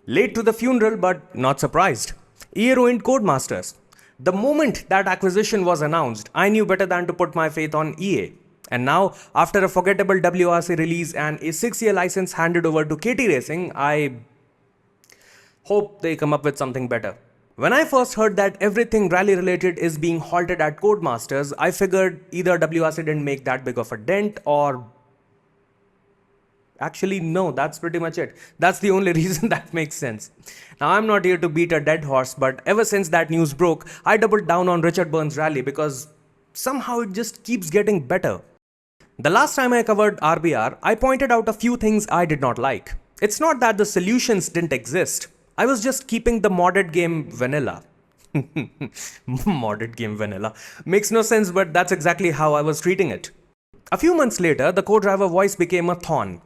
Late to the funeral, but not surprised. EA ruined Codemasters. The moment that acquisition was announced, I knew better than to put my faith on EA. And now, after a forgettable WRC release and a 6-year license handed over to KT Racing, I hope they come up with something better. When I first heard that everything rally related is being halted at Codemasters, I figured either WRC didn't make that big of a dent or actually, no, that's pretty much it. That's the only reason that makes sense. Now, I'm not here to beat a dead horse, but ever since that news broke, I doubled down on Richard Burns' rally because somehow it just keeps getting better. The last time I covered RBR, I pointed out a few things I did not like. It's not that the solutions didn't exist. I was just keeping the modded game vanilla. Modded game vanilla. Makes no sense, but that's exactly how I was treating it. A few months later, the co-driver voice became a thorn.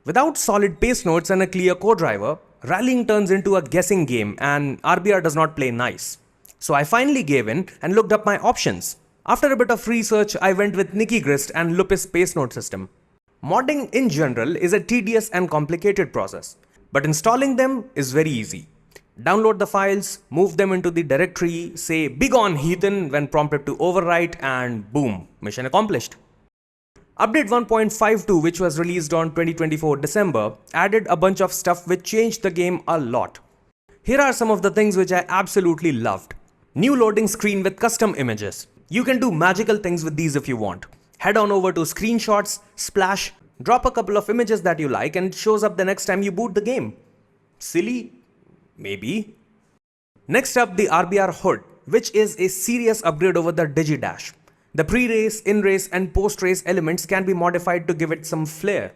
Without solid pace notes and a clear co-driver, rallying turns into a guessing game and RBR does not play nice. So I finally gave in and looked up my options. After a bit of research, I went with Nicky Grist and Lupus pace note system. Modding in general is a tedious and complicated process, but installing them is very easy. Download the files, move them into the directory, say "Begone Heathen" when prompted to overwrite, and boom, mission accomplished. Update 1.52, which was released on 2024 December, added a bunch of stuff which changed the game a lot. Here are some of the things which I absolutely loved. New loading screen with custom images. You can do magical things with these if you want. Head on over to Screenshots, Splash, drop a couple of images that you like and it shows up the next time you boot the game. Silly? Maybe. Next up, the RBR HUD, which is a serious upgrade over the DigiDash. The pre-race, in-race and post-race elements can be modified to give it some flair.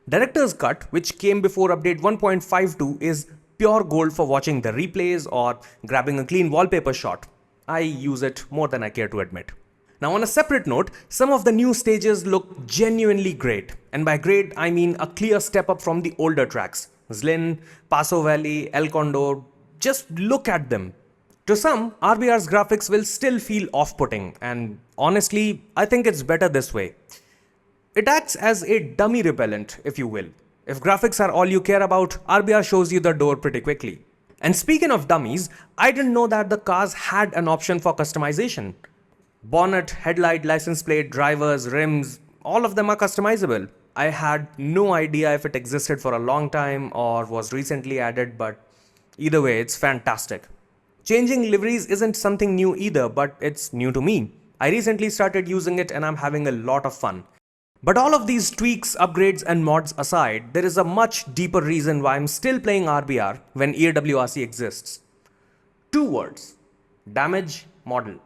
Director's Cut, which came before update 1.52, is pure gold for watching the replays or grabbing a clean wallpaper shot. I use it more than I care to admit. Now, on a separate note, some of the new stages look genuinely great. And by great, I mean a clear step up from the older tracks. Zlin, Paso Valley, El Condor, just look at them. To some, RBR's graphics will still feel off-putting, and honestly, I think it's better this way. It acts as a dummy repellent, if you will. If graphics are all you care about, RBR shows you the door pretty quickly. And speaking of dummies, I didn't know that the cars had an option for customization. Bonnet, headlight, license plate, drivers, rims, all of them are customizable. I had no idea if it existed for a long time or was recently added, but either way, it's fantastic. Changing liveries isn't something new either, but it's new to me. I recently started using it and I'm having a lot of fun. But all of these tweaks, upgrades and mods aside, there is a much deeper reason why I'm still playing RBR when EAWRC exists. 2 words: damage model.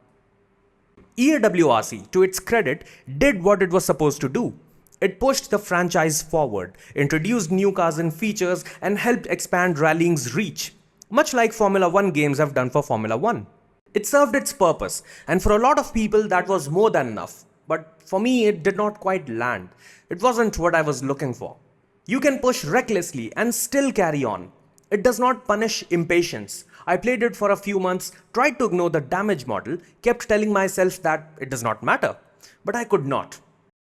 EAWRC, to its credit, did what it was supposed to do. It pushed the franchise forward, introduced new cars and features, and helped expand rallying's reach, much like Formula 1 games have done for Formula 1. It served its purpose, and for a lot of people that was more than enough. But for me, it did not quite land. It wasn't what I was looking for. You can push recklessly and still carry on. It does not punish impatience. I played it for a few months, tried to ignore the damage model, kept telling myself that it does not matter. But I could not.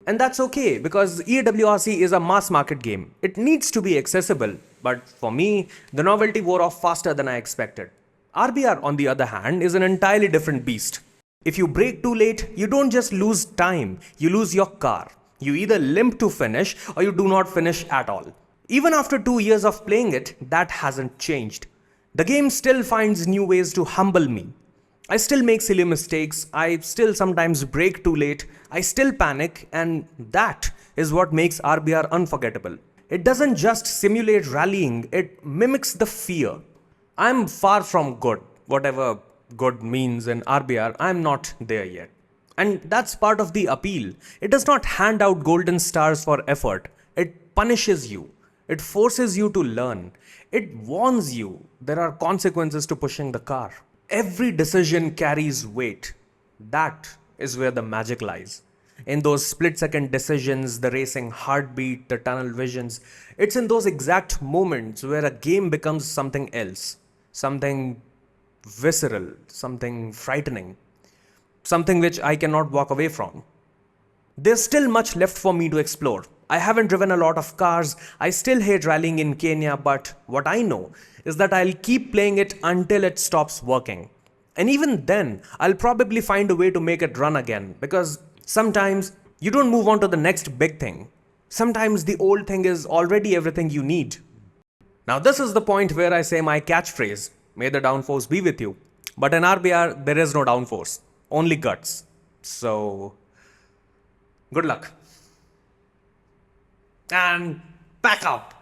And that's okay, because EAWRC is a mass market game. It needs to be accessible, but for me, the novelty wore off faster than I expected. RBR, on the other hand, is an entirely different beast. If you brake too late, you don't just lose time, you lose your car. You either limp to finish or you do not finish at all. Even after 2 years of playing it, that hasn't changed. The game still finds new ways to humble me. I still make silly mistakes, I still sometimes brake too late, I still panic, and that is what makes RBR unforgettable. It doesn't just simulate rallying, it mimics the fear. I'm far from good, whatever good means in RBR, I'm not there yet. And that's part of the appeal. It does not hand out golden stars for effort, it punishes you. It forces you to learn. It warns you there are consequences to pushing the car. Every decision carries weight. That is where the magic lies. In those split-second decisions, the racing heartbeat, the tunnel visions, it's in those exact moments where a game becomes something else. Something visceral, something frightening, something which I cannot walk away from. There's still much left for me to explore. I haven't driven a lot of cars. I still hate rallying in Kenya, but what I know is that I'll keep playing it until it stops working. And even then, I'll probably find a way to make it run again because sometimes you don't move on to the next big thing. Sometimes the old thing is already everything you need. Now, this is the point where I say my catchphrase, may the downforce be with you. But in RBR, there is no downforce, only guts. So, good luck. And pack up.